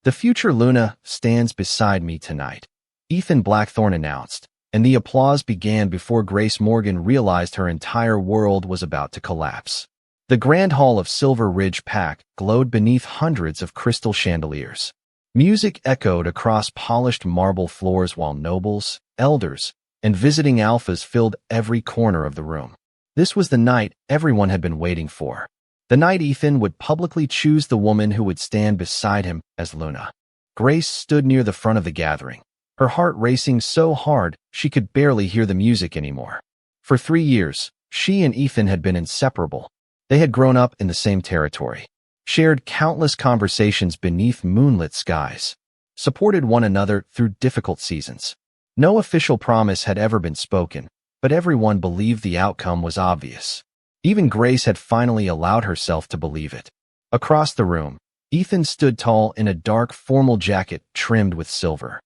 The future Luna stands beside me tonight, Ethan Blackthorne announced, and the applause began before Grace Morgan realized her entire world was about to collapse. The grand hall of Silver Ridge Pack glowed beneath hundreds of crystal chandeliers. Music echoed across polished marble floors while nobles, elders, and visiting alphas filled every corner of the room. This was the night everyone had been waiting for. The night Ethan would publicly choose the woman who would stand beside him as Luna. Grace stood near the front of the gathering, her heart racing so hard she could barely hear the music anymore. For 3 years, she and Ethan had been inseparable. They had grown up in the same territory, shared countless conversations beneath moonlit skies, supported one another through difficult seasons. No official promise had ever been spoken, but everyone believed the outcome was obvious. Even Grace had finally allowed herself to believe it. Across the room, Ethan stood tall in a dark, formal jacket trimmed with silver.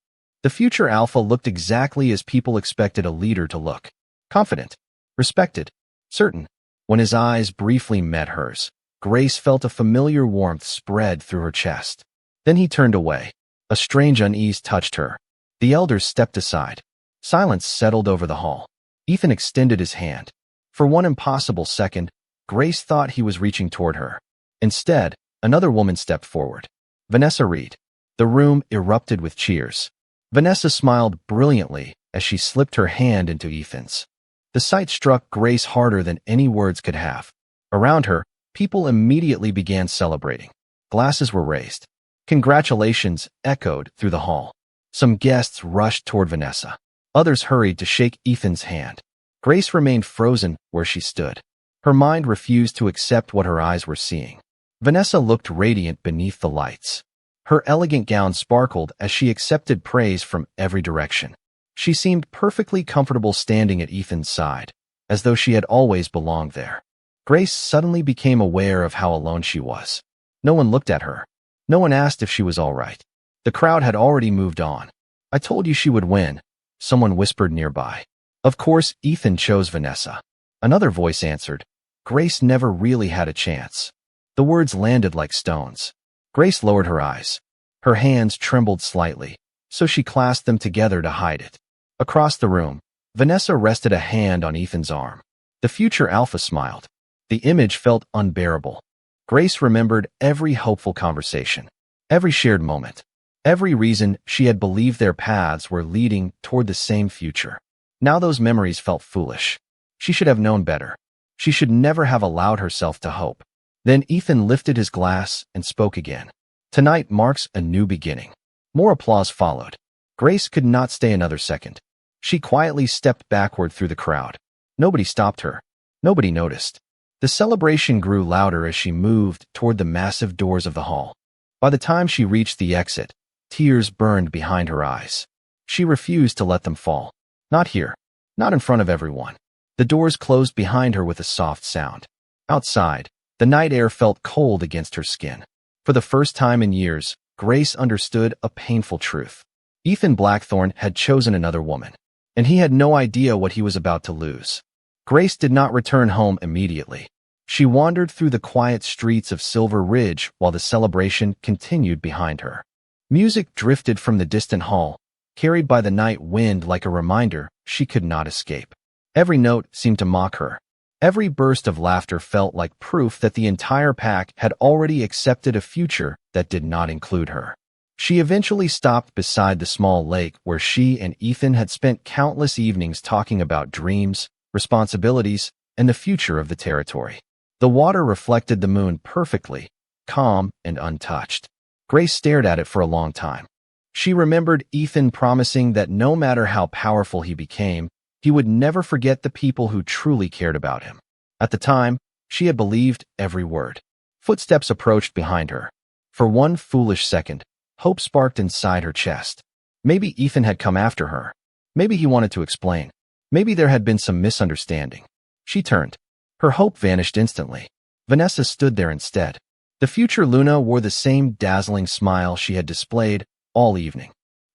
The future alpha looked exactly as people expected a leader to look: confident, respected, certain. When his eyes briefly met hers, Grace felt a familiar warmth spread through her chest. Then he turned away. A strange unease touched her. The elders stepped aside. Silence settled over the hall. Ethan extended his hand. For one impossible second, Grace thought he was reaching toward her. Instead, another woman stepped forward. Vanessa Reed. The room erupted with cheers. Vanessa smiled brilliantly as she slipped her hand into Ethan's. The sight struck Grace harder than any words could have. Around her, people immediately began celebrating. Glasses were raised. Congratulations echoed through the hall. Some guests rushed toward Vanessa. Others hurried to shake Ethan's hand. Grace remained frozen where she stood. Her mind refused to accept what her eyes were seeing. Vanessa looked radiant beneath the lights. Her elegant gown sparkled as she accepted praise from every direction. She seemed perfectly comfortable standing at Ethan's side, as though she had always belonged there. Grace suddenly became aware of how alone she was. No one looked at her. No one asked if she was all right. The crowd had already moved on. "I told you she would win," someone whispered nearby. Of course, Ethan chose Vanessa. Another voice answered. Grace never really had a chance. The words landed like stones. Grace lowered her eyes. Her hands trembled slightly, so she clasped them together to hide it. Across the room, Vanessa rested a hand on Ethan's arm. The future alpha smiled. The image felt unbearable. Grace remembered every hopeful conversation, every shared moment, every reason she had believed their paths were leading toward the same future. Now those memories felt foolish. She should have known better. She should never have allowed herself to hope. Then Ethan lifted his glass and spoke again. "Tonight marks a new beginning." More applause followed. Grace could not stay another second. She quietly stepped backward through the crowd. Nobody stopped her. Nobody noticed. The celebration grew louder as she moved toward the massive doors of the hall. By the time she reached the exit, tears burned behind her eyes. She refused to let them fall. Not here. Not in front of everyone. The doors closed behind her with a soft sound. Outside, the night air felt cold against her skin. For the first time in years, Grace understood a painful truth. Ethan Blackthorne had chosen another woman, and he had no idea what he was about to lose. Grace did not return home immediately. She wandered through the quiet streets of Silver Ridge while the celebration continued behind her. Music drifted from the distant hall, carried by the night wind like a reminder she could not escape. Every note seemed to mock her. Every burst of laughter felt like proof that the entire pack had already accepted a future that did not include her. She eventually stopped beside the small lake where she and Ethan had spent countless evenings talking about dreams, responsibilities, and the future of the territory. The water reflected the moon perfectly, calm and untouched. Grace stared at it for a long time. She remembered Ethan promising that no matter how powerful he became, he would never forget the people who truly cared about him. At the time, she had believed every word. Footsteps approached behind her. For one foolish second, hope sparked inside her chest. Maybe Ethan had come after her. Maybe he wanted to explain. Maybe there had been some misunderstanding. She turned. Her hope vanished instantly. Vanessa stood there instead. The future Luna wore the same dazzling smile she had displayed all evening.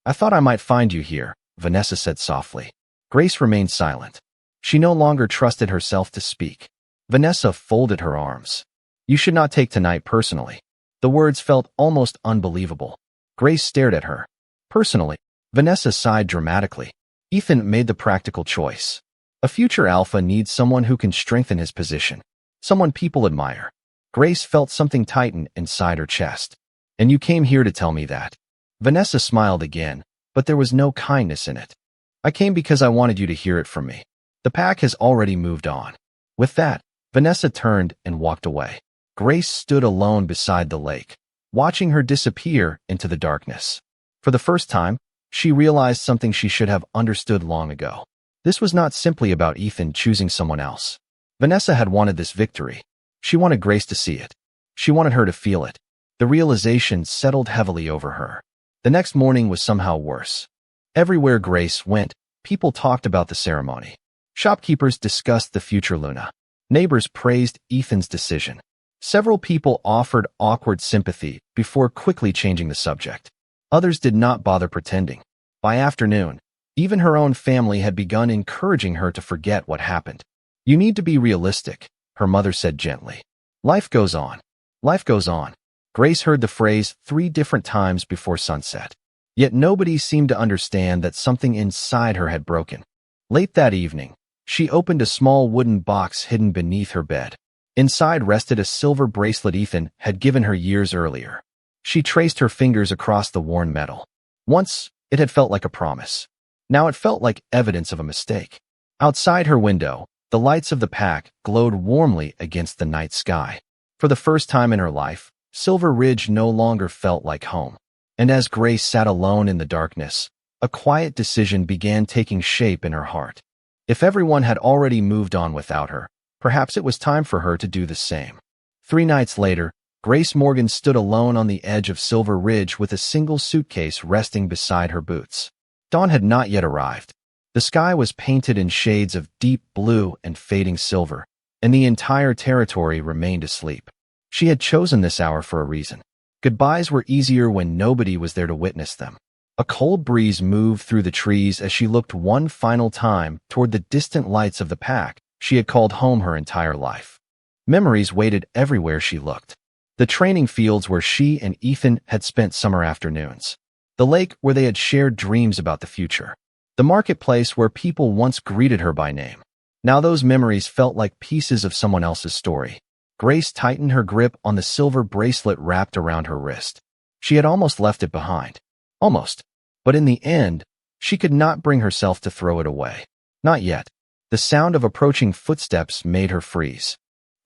"I thought I might find you here," Vanessa said softly. Grace remained silent. She no longer trusted herself to speak. Vanessa folded her arms. "You should not take tonight personally." The words felt almost unbelievable. Grace stared at her. Personally, Vanessa sighed dramatically. Ethan made the practical choice. A future alpha needs someone who can strengthen his position. Someone people admire. Grace felt something tighten inside her chest. And you came here to tell me that. Vanessa smiled again, but there was no kindness in it. I came because I wanted you to hear it from me. The pack has already moved on. With that, Vanessa turned and walked away. Grace stood alone beside the lake, watching her disappear into the darkness. For the first time, she realized something she should have understood long ago. This was not simply about Ethan choosing someone else. Vanessa had wanted this victory. She wanted Grace to see it. She wanted her to feel it. The realization settled heavily over her. The next morning was somehow worse. Everywhere Grace went, people talked about the ceremony. Shopkeepers discussed the future Luna. Neighbors praised Ethan's decision. Several people offered awkward sympathy before quickly changing the subject. Others did not bother pretending. By afternoon, even her own family had begun encouraging her to forget what happened. You need to be realistic, her mother said gently. Life goes on. Life goes on. Grace heard the phrase 3 different times before sunset. Yet nobody seemed to understand that something inside her had broken. Late that evening, she opened a small wooden box hidden beneath her bed. Inside rested a silver bracelet Ethan had given her years earlier. She traced her fingers across the worn metal. Once, it had felt like a promise. Now it felt like evidence of a mistake. Outside her window, the lights of the pack glowed warmly against the night sky. For the first time in her life, Silver Ridge no longer felt like home. And as Grace sat alone in the darkness, a quiet decision began taking shape in her heart. If everyone had already moved on without her, perhaps it was time for her to do the same. 3 nights later, Grace Morgan stood alone on the edge of Silver Ridge with a single suitcase resting beside her boots. Dawn had not yet arrived. The sky was painted in shades of deep blue and fading silver, and the entire territory remained asleep. She had chosen this hour for a reason. Goodbyes were easier when nobody was there to witness them. A cold breeze moved through the trees as she looked one final time toward the distant lights of the pack she had called home her entire life. Memories waited everywhere she looked. The training fields where she and Ethan had spent summer afternoons. The lake where they had shared dreams about the future. The marketplace where people once greeted her by name. Now those memories felt like pieces of someone else's story. Grace tightened her grip on the silver bracelet wrapped around her wrist. She had almost left it behind. Almost. But in the end, she could not bring herself to throw it away. Not yet. The sound of approaching footsteps made her freeze.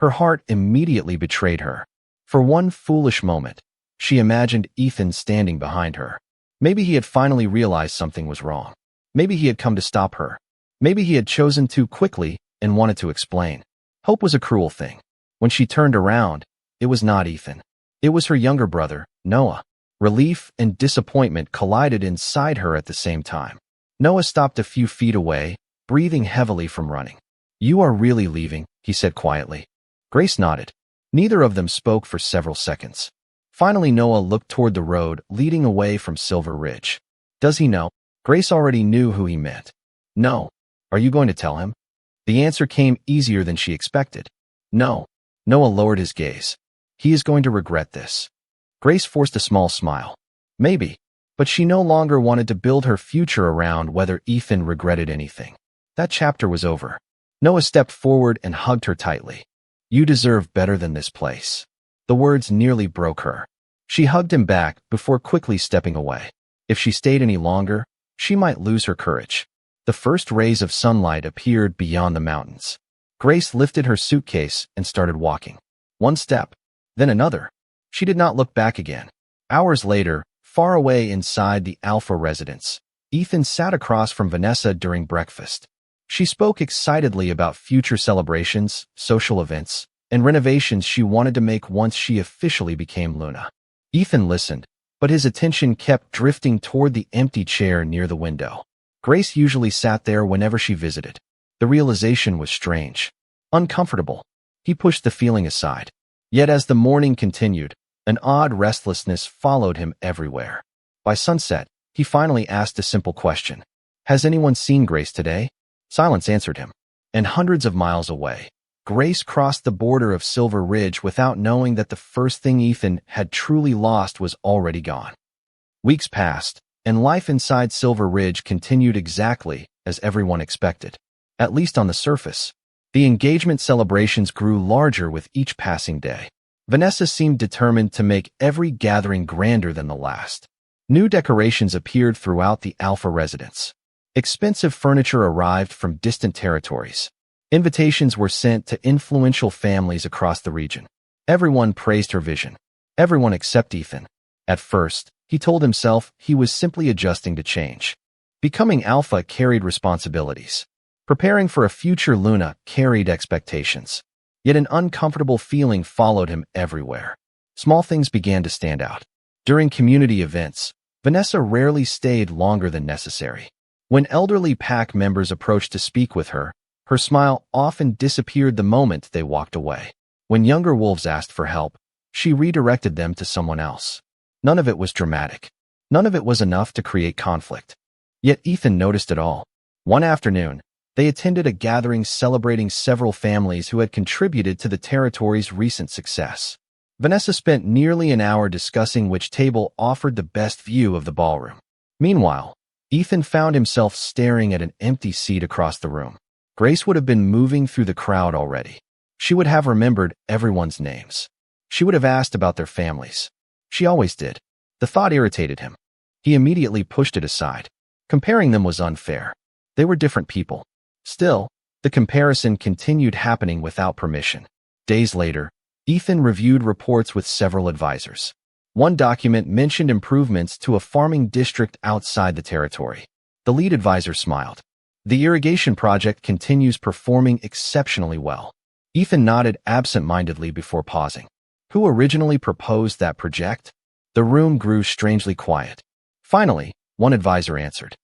Her heart immediately betrayed her. For one foolish moment, she imagined Ethan standing behind her. Maybe he had finally realized something was wrong. Maybe he had come to stop her. Maybe he had chosen too quickly and wanted to explain. Hope was a cruel thing. When she turned around, it was not Ethan. It was her younger brother, Noah. Relief and disappointment collided inside her at the same time. Noah stopped a few feet away, breathing heavily from running. You are really leaving, he said quietly. Grace nodded. Neither of them spoke for several seconds. Finally, Noah looked toward the road leading away from Silver Ridge. Does he know? Grace already knew who he meant. No. Are you going to tell him? The answer came easier than she expected. No. Noah lowered his gaze. He is going to regret this. Grace forced a small smile. Maybe, but she no longer wanted to build her future around whether Ethan regretted anything. That chapter was over. Noah stepped forward and hugged her tightly. You deserve better than this place. The words nearly broke her. She hugged him back before quickly stepping away. If she stayed any longer, she might lose her courage. The first rays of sunlight appeared beyond the mountains. Grace lifted her suitcase and started walking. One step, then another. She did not look back again. Hours later, far away inside the Alpha residence, Ethan sat across from Vanessa during breakfast. She spoke excitedly about future celebrations, social events, and renovations she wanted to make once she officially became Luna. Ethan listened, but his attention kept drifting toward the empty chair near the window. Grace usually sat there whenever she visited. The realization was strange, uncomfortable. He pushed the feeling aside. Yet as the morning continued, an odd restlessness followed him everywhere. By sunset, he finally asked a simple question. Has anyone seen Grace today? Silence answered him. And hundreds of miles away, Grace crossed the border of Silver Ridge without knowing that the first thing Ethan had truly lost was already gone. Weeks passed, and life inside Silver Ridge continued exactly as everyone expected. At least on the surface. The engagement celebrations grew larger with each passing day. Vanessa seemed determined to make every gathering grander than the last. New decorations appeared throughout the Alpha residence. Expensive furniture arrived from distant territories. Invitations were sent to influential families across the region. Everyone praised her vision. Everyone except Ethan. At first, he told himself he was simply adjusting to change. Becoming Alpha carried responsibilities. Preparing for a future Luna carried expectations. Yet an uncomfortable feeling followed him everywhere. Small things began to stand out. During community events, Vanessa rarely stayed longer than necessary. When elderly pack members approached to speak with her, her smile often disappeared the moment they walked away. When younger wolves asked for help, she redirected them to someone else. None of it was dramatic. None of it was enough to create conflict. Yet Ethan noticed it all. One afternoon, they attended a gathering celebrating several families who had contributed to the territory's recent success. Vanessa spent nearly an hour discussing which table offered the best view of the ballroom. Meanwhile, Ethan found himself staring at an empty seat across the room. Grace would have been moving through the crowd already. She would have remembered everyone's names. She would have asked about their families. She always did. The thought irritated him. He immediately pushed it aside. Comparing them was unfair. They were different people. Still, the comparison continued happening without permission. Days later, Ethan reviewed reports with several advisors. One document mentioned improvements to a farming district outside the territory. The lead advisor smiled. The irrigation project continues performing exceptionally well. Ethan nodded absent-mindedly before pausing. Who originally proposed that project? The room grew strangely quiet. Finally, one advisor answered.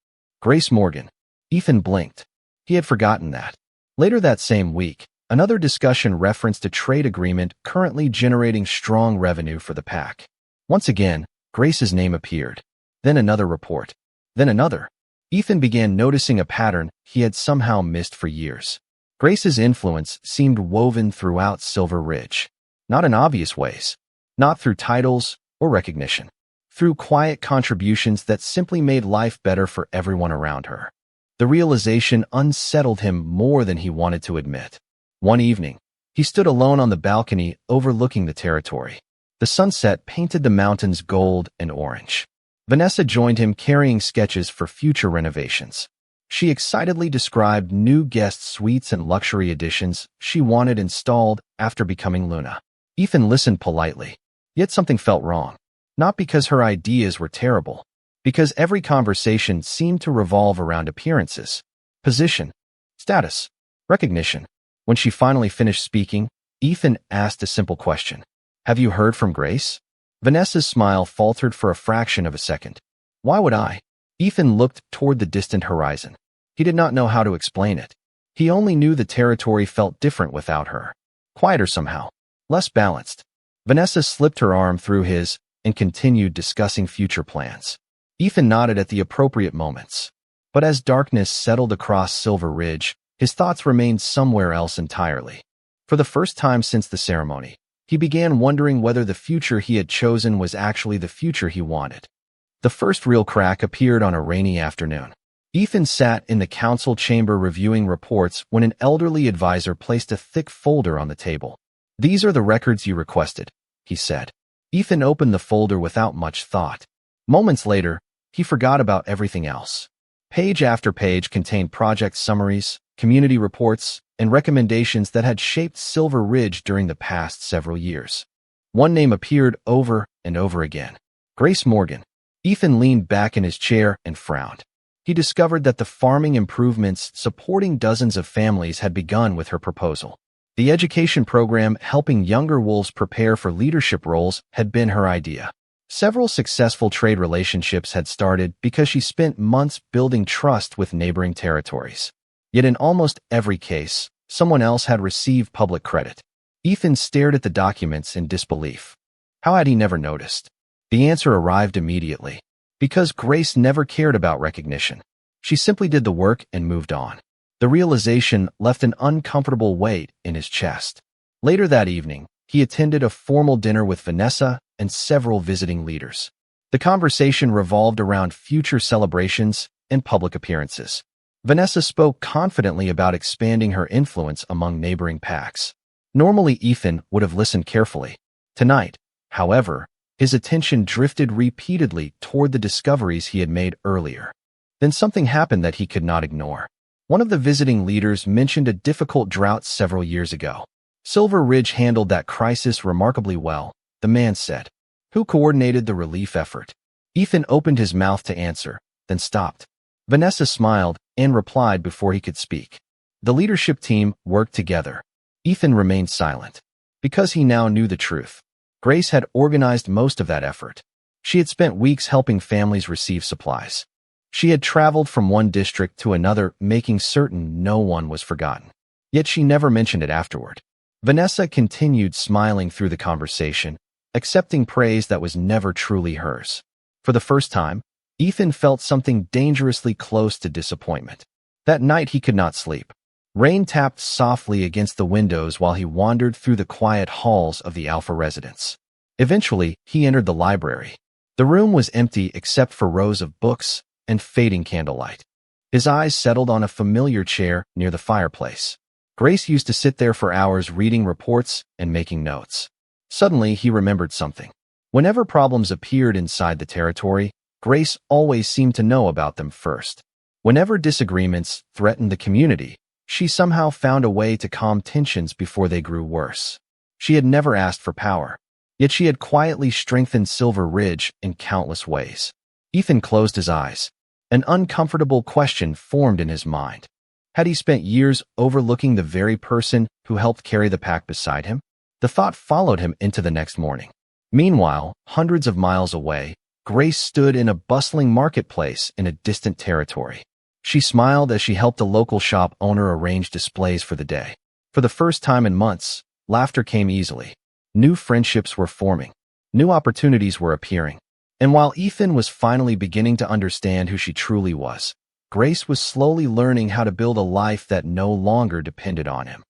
Grace Morgan. Ethan blinked. He had forgotten that. Later that same week, another discussion referenced a trade agreement currently generating strong revenue for the pack. Once again, Grace's name appeared. Then another report. Then another. Ethan began noticing a pattern he had somehow missed for years. Grace's influence seemed woven throughout Silver Ridge. Not in obvious ways. Not through titles or recognition. Through quiet contributions that simply made life better for everyone around her. The realization unsettled him more than he wanted to admit. One evening, he stood alone on the balcony overlooking the territory. The sunset painted the mountains gold and orange. Vanessa joined him carrying sketches for future renovations. She excitedly described new guest suites and luxury additions she wanted installed after becoming Luna. Ethan listened politely, yet something felt wrong. Not because her ideas were terrible, because every conversation seemed to revolve around appearances, position, status, recognition. When she finally finished speaking, Ethan asked a simple question. Have you heard from Grace? Vanessa's smile faltered for a fraction of a second. Why would I? Ethan looked toward the distant horizon. He did not know how to explain it. He only knew the territory felt different without her. Quieter somehow. Less balanced. Vanessa slipped her arm through his and continued discussing future plans. Ethan nodded at the appropriate moments. But as darkness settled across Silver Ridge, his thoughts remained somewhere else entirely. For the first time since the ceremony, he began wondering whether the future he had chosen was actually the future he wanted. The first real crack appeared on a rainy afternoon. Ethan sat in the council chamber reviewing reports when an elderly advisor placed a thick folder on the table. These are the records you requested, he said. Ethan opened the folder without much thought. Moments later, he forgot about everything else. Page after page contained project summaries, community reports, and recommendations that had shaped Silver Ridge during the past several years. One name appeared over and over again. Grace Morgan. Ethan leaned back in his chair and frowned. He discovered that the farming improvements supporting dozens of families had begun with her proposal. The education program helping younger wolves prepare for leadership roles had been her idea. Several successful trade relationships had started because she spent months building trust with neighboring territories. Yet in almost every case, someone else had received public credit. Ethan stared at the documents in disbelief. How had he never noticed? The answer arrived immediately. Because Grace never cared about recognition. She simply did the work and moved on. The realization left an uncomfortable weight in his chest. Later that evening, he attended a formal dinner with Vanessa and several visiting leaders. The conversation revolved around future celebrations and public appearances. Vanessa spoke confidently about expanding her influence among neighboring packs. Normally, Ethan would have listened carefully. Tonight, however, his attention drifted repeatedly toward the discoveries he had made earlier. Then something happened that he could not ignore. One of the visiting leaders mentioned a difficult drought several years ago. Silver Ridge handled that crisis remarkably well, the man said. Who coordinated the relief effort? Ethan opened his mouth to answer, then stopped. Vanessa smiled and replied before he could speak. The leadership team worked together. Ethan remained silent. Because he now knew the truth. Grace had organized most of that effort. She had spent weeks helping families receive supplies. She had traveled from one district to another, making certain no one was forgotten. Yet she never mentioned it afterward. Vanessa continued smiling through the conversation, accepting praise that was never truly hers. For the first time, Ethan felt something dangerously close to disappointment. That night he could not sleep. Rain tapped softly against the windows while he wandered through the quiet halls of the Alpha residence. Eventually, he entered the library. The room was empty except for rows of books and fading candlelight. His eyes settled on a familiar chair near the fireplace. Grace used to sit there for hours reading reports and making notes. Suddenly, he remembered something. Whenever problems appeared inside the territory, Grace always seemed to know about them first. Whenever disagreements threatened the community, she somehow found a way to calm tensions before they grew worse. She had never asked for power, yet she had quietly strengthened Silver Ridge in countless ways. Ethan closed his eyes. An uncomfortable question formed in his mind. Had he spent years overlooking the very person who helped carry the pack beside him? The thought followed him into the next morning. Meanwhile, hundreds of miles away, Grace stood in a bustling marketplace in a distant territory. She smiled as she helped a local shop owner arrange displays for the day. For the first time in months, laughter came easily. New friendships were forming. New opportunities were appearing. And while Ethan was finally beginning to understand who she truly was, Grace was slowly learning how to build a life that no longer depended on him.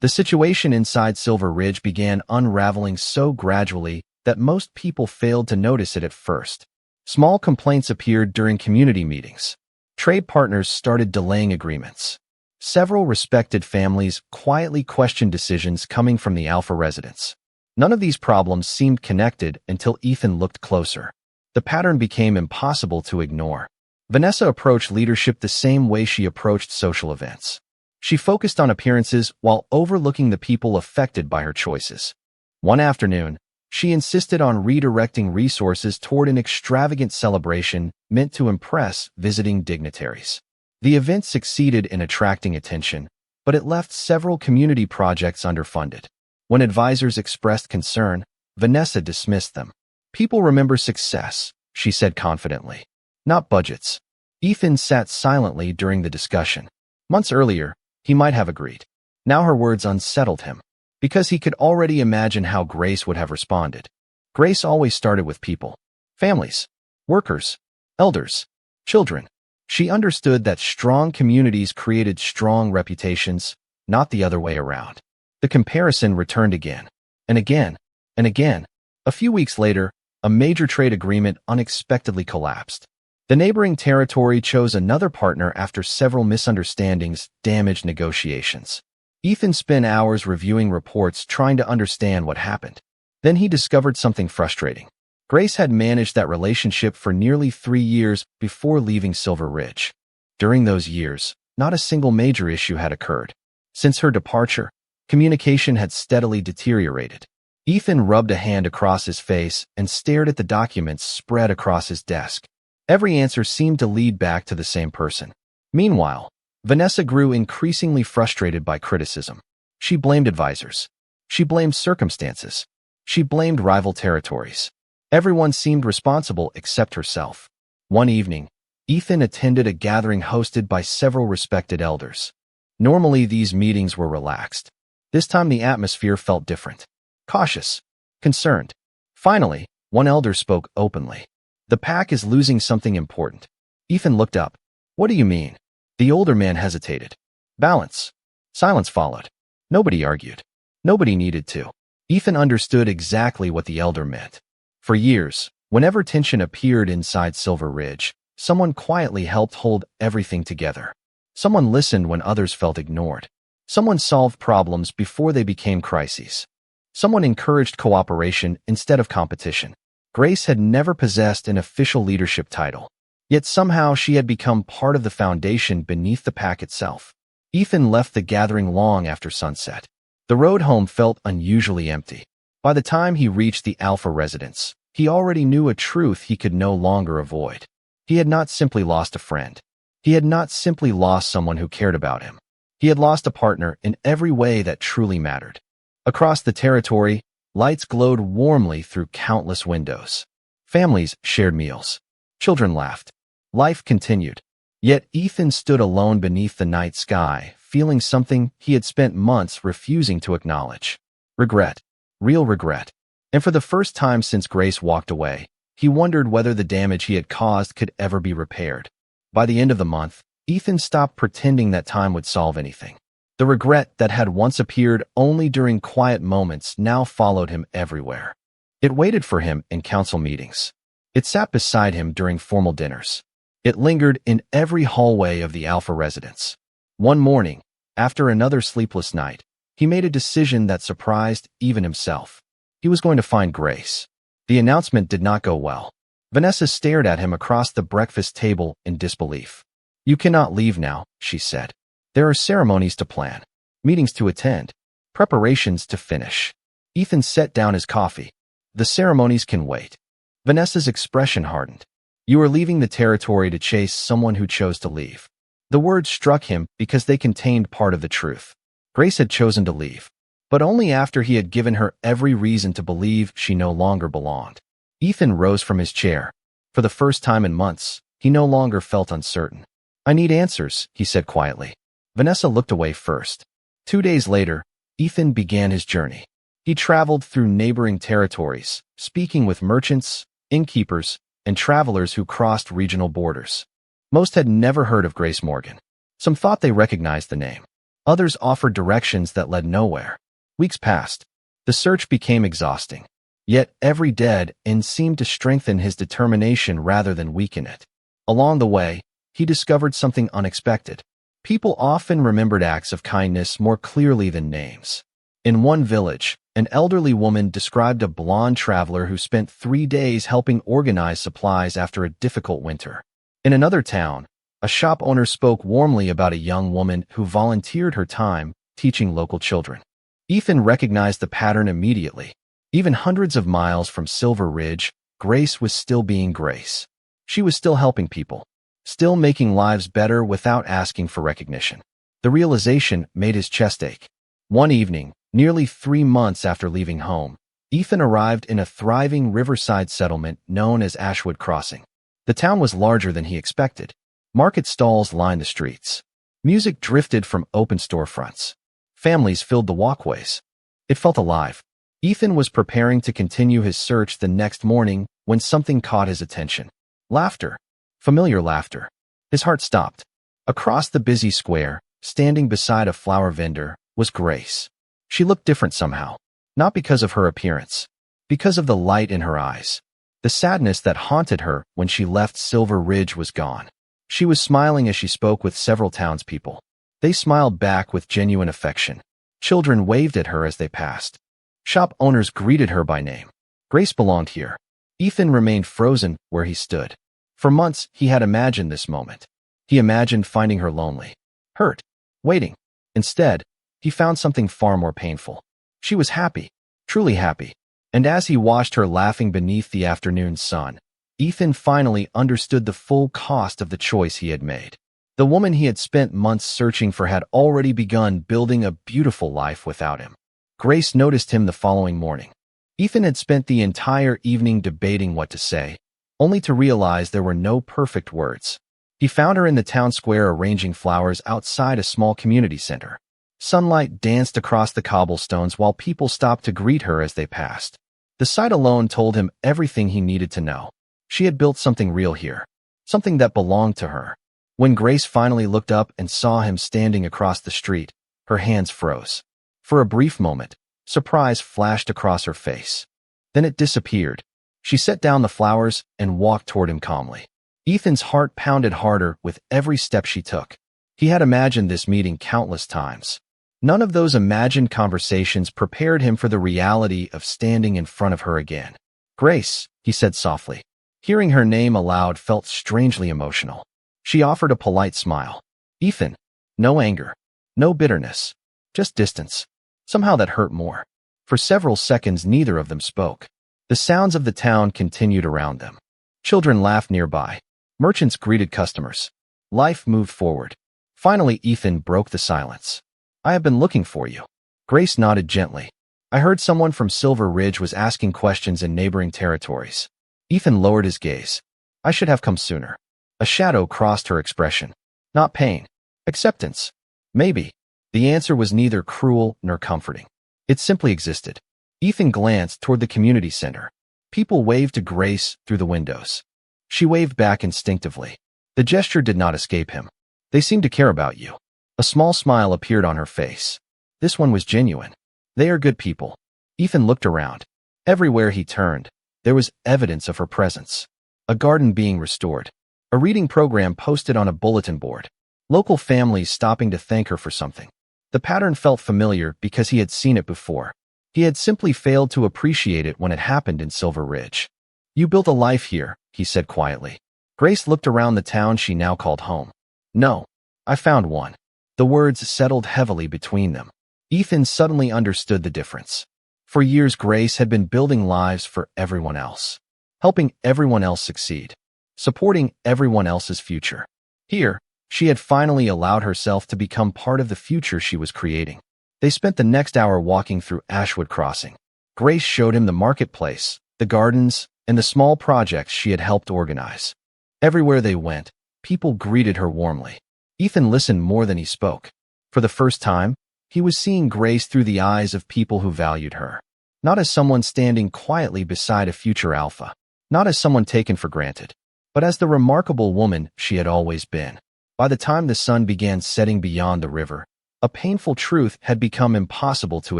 The situation inside Silver Ridge began unraveling so gradually that most people failed to notice it at first. Small complaints appeared during community meetings. Trade partners started delaying agreements. Several respected families quietly questioned decisions coming from the Alpha residents. None of these problems seemed connected until Ethan looked closer. The pattern became impossible to ignore. Vanessa approached leadership the same way she approached social events. She focused on appearances while overlooking the people affected by her choices. One afternoon, she insisted on redirecting resources toward an extravagant celebration meant to impress visiting dignitaries. The event succeeded in attracting attention, but it left several community projects underfunded. When advisors expressed concern, Vanessa dismissed them. People remember success, she said confidently, not budgets. Ethan sat silently during the discussion. Months earlier, he might have agreed. Now her words unsettled him, because he could already imagine how Grace would have responded. Grace always started with people, families, workers, elders, children. She understood that strong communities created strong reputations, not the other way around. The comparison returned again, and again, and again. A few weeks later, a major trade agreement unexpectedly collapsed. The neighboring territory chose another partner after several misunderstandings damaged negotiations. Ethan spent hours reviewing reports trying to understand what happened. Then he discovered something frustrating. Grace had managed that relationship for nearly 3 years before leaving Silver Ridge. During those years, not a single major issue had occurred. Since her departure, communication had steadily deteriorated. Ethan rubbed a hand across his face and stared at the documents spread across his desk. Every answer seemed to lead back to the same person. Meanwhile, Vanessa grew increasingly frustrated by criticism. She blamed advisors. She blamed circumstances. She blamed rival territories. Everyone seemed responsible except herself. One evening, Ethan attended a gathering hosted by several respected elders. Normally, these meetings were relaxed. This time, the atmosphere felt different. Cautious. Concerned. Finally, one elder spoke openly. The pack is losing something important. Ethan looked up. What do you mean? The older man hesitated. Balance. Silence followed. Nobody argued. Nobody needed to. Ethan understood exactly what the elder meant. For years, Whenever tension appeared inside Silver Ridge, someone quietly helped hold everything together. Someone listened when others felt ignored. Someone solved problems before they became crises. Someone encouraged cooperation instead of competition. Grace had never possessed an official leadership title, yet somehow she had become part of the foundation beneath the pack itself. Ethan left the gathering long after sunset. The road home felt unusually empty. By the time he reached the Alpha residence, he already knew a truth he could no longer avoid. He had not simply lost a friend. He had not simply lost someone who cared about him. He had lost a partner in every way that truly mattered. Across the territory, lights glowed warmly through countless windows. Families shared meals. Children laughed. Life continued. Yet Ethan stood alone beneath the night sky, feeling something he had spent months refusing to acknowledge. Regret. Real regret. And for the first time since Grace walked away, he wondered whether the damage he had caused could ever be repaired. By the end of the month, Ethan stopped pretending that time would solve anything. The regret that had once appeared only during quiet moments now followed him everywhere. It waited for him in council meetings. It sat beside him during formal dinners. It lingered in every hallway of the Alpha residence. One morning, after another sleepless night, he made a decision that surprised even himself. He was going to find Grace. The announcement did not go well. Vanessa stared at him across the breakfast table in disbelief. "You cannot leave now," she said. "There are ceremonies to plan, meetings to attend, preparations to finish." Ethan set down his coffee. "The ceremonies can wait." Vanessa's expression hardened. "You are leaving the territory to chase someone who chose to leave." The words struck him because they contained part of the truth. Grace had chosen to leave, but only after he had given her every reason to believe she no longer belonged. Ethan rose from his chair. For the first time in months, he no longer felt uncertain. "I need answers," he said quietly. Vanessa looked away first. 2 days later, Ethan began his journey. He traveled through neighboring territories, speaking with merchants, innkeepers, and travelers who crossed regional borders. Most had never heard of Grace Morgan. Some thought they recognized the name. Others offered directions that led nowhere. Weeks passed. The search became exhausting. Yet every dead end seemed to strengthen his determination rather than weaken it. Along the way, he discovered something unexpected. People often remembered acts of kindness more clearly than names. In one village, an elderly woman described a blonde traveler who spent 3 days helping organize supplies after a difficult winter. In another town, a shop owner spoke warmly about a young woman who volunteered her time teaching local children. Ethan recognized the pattern immediately. Even hundreds of miles from Silver Ridge, Grace was still being Grace. She was still helping people, still making lives better without asking for recognition. The realization made his chest ache. One evening, nearly 3 months after leaving home, Ethan arrived in a thriving riverside settlement known as Ashwood Crossing. The town was larger than he expected. Market stalls lined the streets. Music drifted from open storefronts. Families filled the walkways. It felt alive. Ethan was preparing to continue his search the next morning when something caught his attention. Laughter. Familiar laughter. His heart stopped. Across the busy square, standing beside a flower vendor, was Grace. She looked different somehow. Not because of her appearance. Because of the light in her eyes. The sadness that haunted her when she left Silver Ridge was gone. She was smiling as she spoke with several townspeople. They smiled back with genuine affection. Children waved at her as they passed. Shop owners greeted her by name. Grace belonged here. Ethan remained frozen where he stood. For months, he had imagined this moment. He imagined finding her lonely, hurt, waiting. Instead, he found something far more painful. She was happy, truly happy. And as he watched her laughing beneath the afternoon sun, Ethan finally understood the full cost of the choice he had made. The woman he had spent months searching for had already begun building a beautiful life without him. Grace noticed him the following morning. Ethan had spent the entire evening debating what to say, only to realize there were no perfect words. He found her in the town square arranging flowers outside a small community center. Sunlight danced across the cobblestones while people stopped to greet her as they passed. The sight alone told him everything he needed to know. She had built something real here, something that belonged to her. When Grace finally looked up and saw him standing across the street, her hands froze. For a brief moment, surprise flashed across her face. Then it disappeared. She set down the flowers and walked toward him calmly. Ethan's heart pounded harder with every step she took. He had imagined this meeting countless times. None of those imagined conversations prepared him for the reality of standing in front of her again. "Grace," he said softly. Hearing her name aloud felt strangely emotional. She offered a polite smile. "Ethan." No anger. No bitterness. Just distance. Somehow that hurt more. For several seconds neither of them spoke. The sounds of the town continued around them. Children laughed nearby. Merchants greeted customers. Life moved forward. Finally, Ethan broke the silence. "I have been looking for you." Grace nodded gently. "I heard someone from Silver Ridge was asking questions in neighboring territories." Ethan lowered his gaze. "I should have come sooner." A shadow crossed her expression. Not pain. Acceptance. Maybe. The answer was neither cruel nor comforting. It simply existed. Ethan glanced toward the community center. People waved to Grace through the windows. She waved back instinctively. The gesture did not escape him. "They seem to care about you." A small smile appeared on her face. This one was genuine. "They are good people." Ethan looked around. Everywhere he turned, there was evidence of her presence. A garden being restored. A reading program posted on a bulletin board. Local families stopping to thank her for something. The pattern felt familiar because he had seen it before. He had simply failed to appreciate it when it happened in Silver Ridge. "You built a life here," he said quietly. Grace looked around the town she now called home. "No, I found one." The words settled heavily between them. Ethan suddenly understood the difference. For years, Grace had been building lives for everyone else, helping everyone else succeed, supporting everyone else's future. Here, she had finally allowed herself to become part of the future she was creating. They spent the next hour walking through Ashwood Crossing. Grace showed him the marketplace, the gardens, and the small projects she had helped organize. Everywhere they went, people greeted her warmly. Ethan listened more than he spoke. For the first time, he was seeing Grace through the eyes of people who valued her. Not as someone standing quietly beside a future alpha. Not as someone taken for granted. But as the remarkable woman she had always been. By the time the sun began setting beyond the river, a painful truth had become impossible to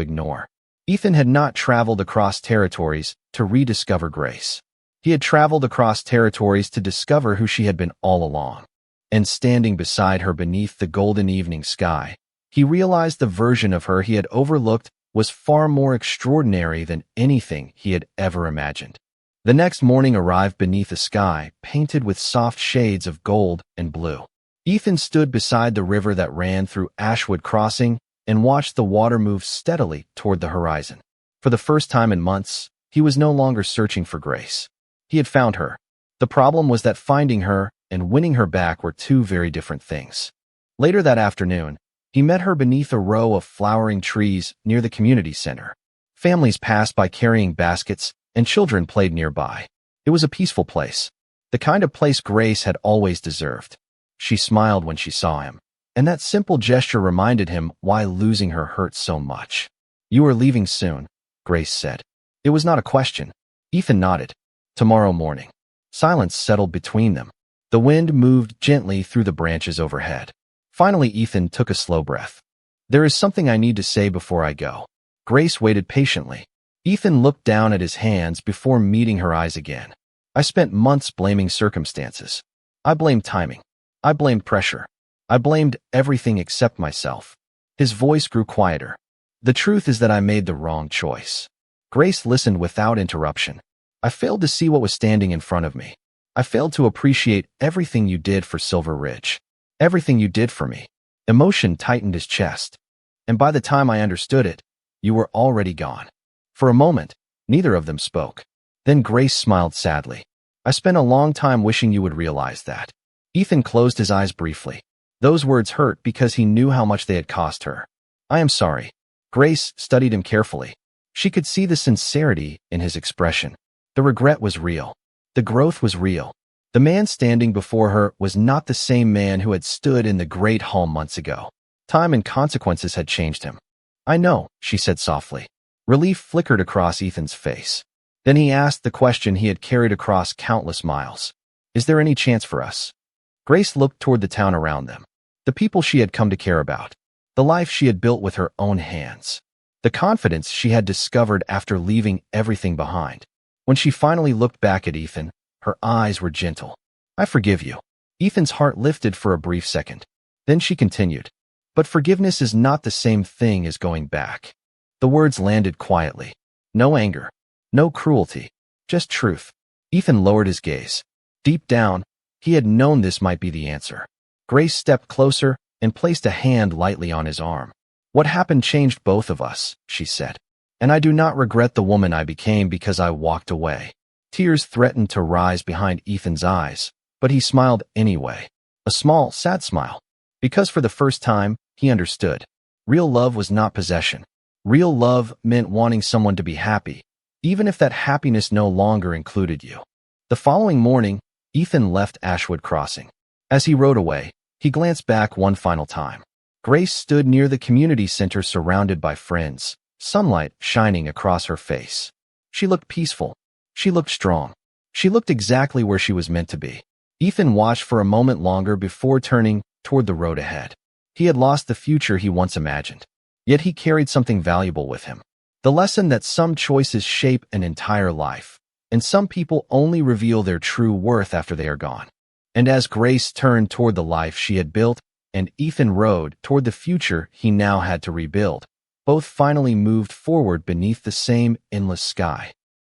ignore. Ethan had not traveled across territories to rediscover Grace. He had traveled across territories to discover who she had been all along. And standing beside her beneath the golden evening sky, he realized the version of her he had overlooked was far more extraordinary than anything he had ever imagined. The next morning arrived beneath a sky painted with soft shades of gold and blue. Ethan stood beside the river that ran through Ashwood Crossing and watched the water move steadily toward the horizon. For the first time in months, he was no longer searching for Grace. He had found her. The problem was that finding her and winning her back were two very different things. Later that afternoon, he met her beneath a row of flowering trees near the community center. Families passed by carrying baskets, and children played nearby. It was a peaceful place, the kind of place Grace had always deserved. She smiled when she saw him, and that simple gesture reminded him why losing her hurt so much. "You are leaving soon," Grace said. It was not a question. Ethan nodded. "Tomorrow morning." Silence settled between them. The wind moved gently through the branches overhead. Finally, Ethan took a slow breath. "There is something I need to say before I go." Grace waited patiently. Ethan looked down at his hands before meeting her eyes again. "I spent months blaming circumstances. I blamed timing. I blamed pressure. I blamed everything except myself." His voice grew quieter. "The truth is that I made the wrong choice." Grace listened without interruption. "I failed to see what was standing in front of me. I failed to appreciate everything you did for Silver Ridge. Everything you did for me." Emotion tightened his chest. "And by the time I understood it, you were already gone." For a moment, neither of them spoke. Then Grace smiled sadly. "I spent a long time wishing you would realize that." Ethan closed his eyes briefly. Those words hurt because he knew how much they had cost her. "I am sorry." Grace studied him carefully. She could see the sincerity in his expression. The regret was real. The growth was real. The man standing before her was not the same man who had stood in the great hall months ago. Time and consequences had changed him. "I know," she said softly. Relief flickered across Ethan's face. Then he asked the question he had carried across countless miles. "Is there any chance for us?" Grace looked toward the town around them. The people she had come to care about. The life she had built with her own hands. The confidence she had discovered after leaving everything behind. When she finally looked back at Ethan, her eyes were gentle. "I forgive you." Ethan's heart lifted for a brief second. Then she continued, "But forgiveness is not the same thing as going back." The words landed quietly. No anger, no cruelty, just truth. Ethan lowered his gaze. Deep down, he had known this might be the answer. Grace stepped closer and placed a hand lightly on his arm. "What happened changed both of us," she said. "And I do not regret the woman I became because I walked away." Tears threatened to rise behind Ethan's eyes, but he smiled anyway. A small, sad smile. Because for the first time, he understood. Real love was not possession. Real love meant wanting someone to be happy, even if that happiness no longer included you. The following morning, Ethan left Ashwood Crossing. As he rode away, he glanced back one final time. Grace stood near the community center surrounded by friends, sunlight shining across her face. She looked peaceful. She looked strong. She looked exactly where she was meant to be. Ethan watched for a moment longer before turning toward the road ahead. He had lost the future he once imagined. Yet he carried something valuable with him. The lesson that some choices shape an entire life, and some people only reveal their true worth after they are gone. And as Grace turned toward the life she had built, and Ethan rode toward the future he now had to rebuild, both finally moved forward beneath the same endless sky.